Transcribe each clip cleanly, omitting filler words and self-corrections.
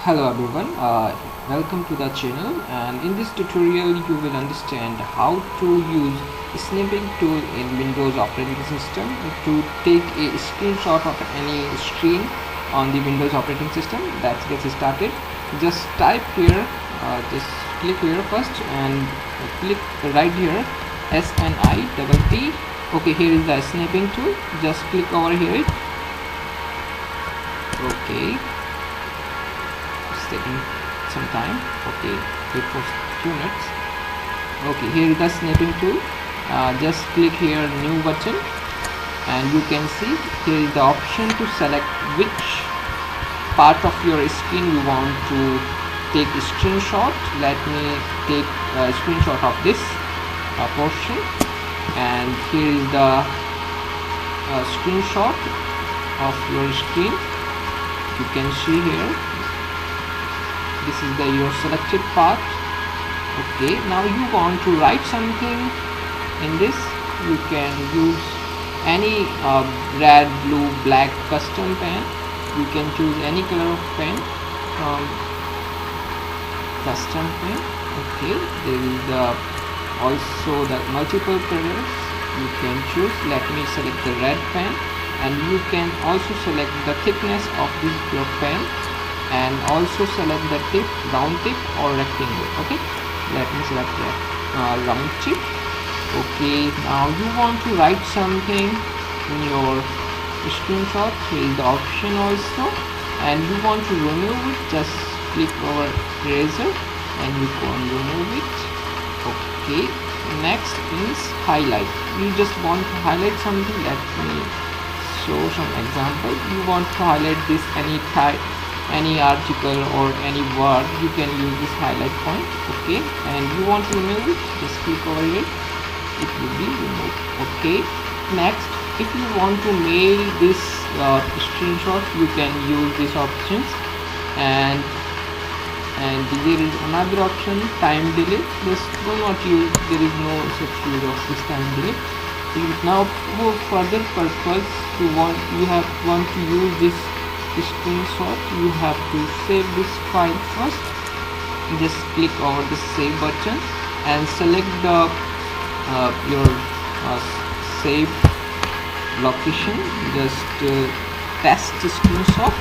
Hello everyone, welcome to the channel, and in this tutorial you will understand how to use snipping tool in Windows operating system to take a screenshot of any screen on the Windows operating system. Let's get started. Just type here, just click here first and click right here SNIPP. Okay, here is the snipping tool. Just click over here. Okay, taking some time. Okay, wait for 2 minutes. Okay, here is the snipping tool. Just click here new button and you can see here is the option to select which part of your screen you want to take a screenshot. Let me take a screenshot of this portion, and here is the screenshot of your screen. You can see here this is your selected part. Okay, now you want to write something in this. You can use any red, blue, black custom pen. You can choose any color of pen from custom pen. Okay, there is also the multiple colors you can choose. Let me select the red pen, and you can also select the thickness of your pen, and also select the tip, round tip or rectangle. Okay, let me select the round tip. Okay, now you want to write something in your screenshot. Here is the option also, and you want to remove it. Just click over eraser and you can remove it. Okay, next is highlight. You just want to highlight something. Let me show some example. You want to highlight this any type, any article or any word, you can use this highlight point. Okay, and you want to remove it, just click over here, it will be removed. Okay, next, if you want to mail this screenshot, you can use these options, and there is another option, time delay. Just do not use, there is no such use of this time delay. Now for further purpose, you want to use this screenshot, you have to save this file first. Just click over the save button and select the your save location. Just test screenshot.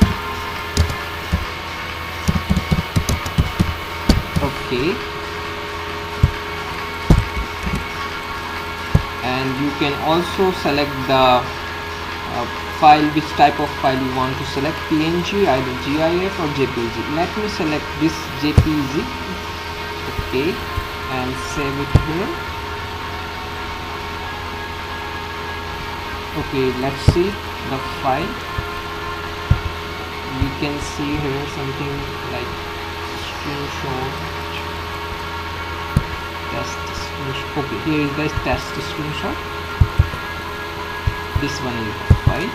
Okay, and you can also select the file, which type of file you want to select, PNG, either GIF or JPG. Let me select this JPG. Okay, and save it here. Okay, let's see the file. We can see here something like screenshot, test screenshot. Okay, here is the test screenshot. This one is the file.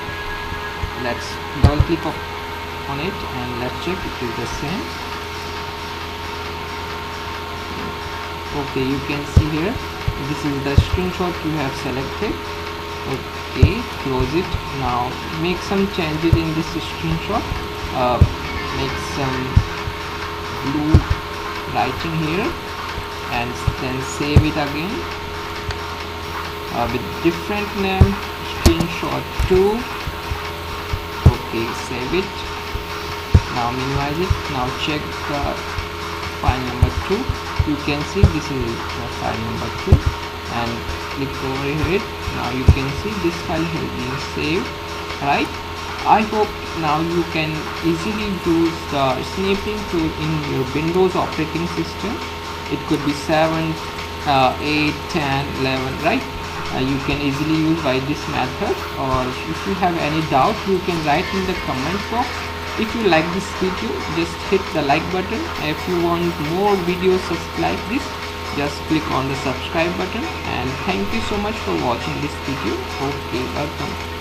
Let's double click on it and let's check it is the same. Okay, you can see here this is the screenshot you have selected. Okay, close it. Now make some changes in this screenshot. Make some blue writing here and then save it again with different name, screenshot 2. Okay, save it. Now minimize it. Now check the file number 2. You can see this is the file number 2, and click over here. Now you can see this file has been saved, right? I hope now you can easily use the snipping tool in your Windows operating system. It could be 7, 8, 10, 11, right? You can easily use by this method, or if you have any doubt you can write in the comment box. If you like this video, just hit the like button. If you want more videos such like this, just click on the subscribe button, and thank you so much for watching this video. Okay, welcome.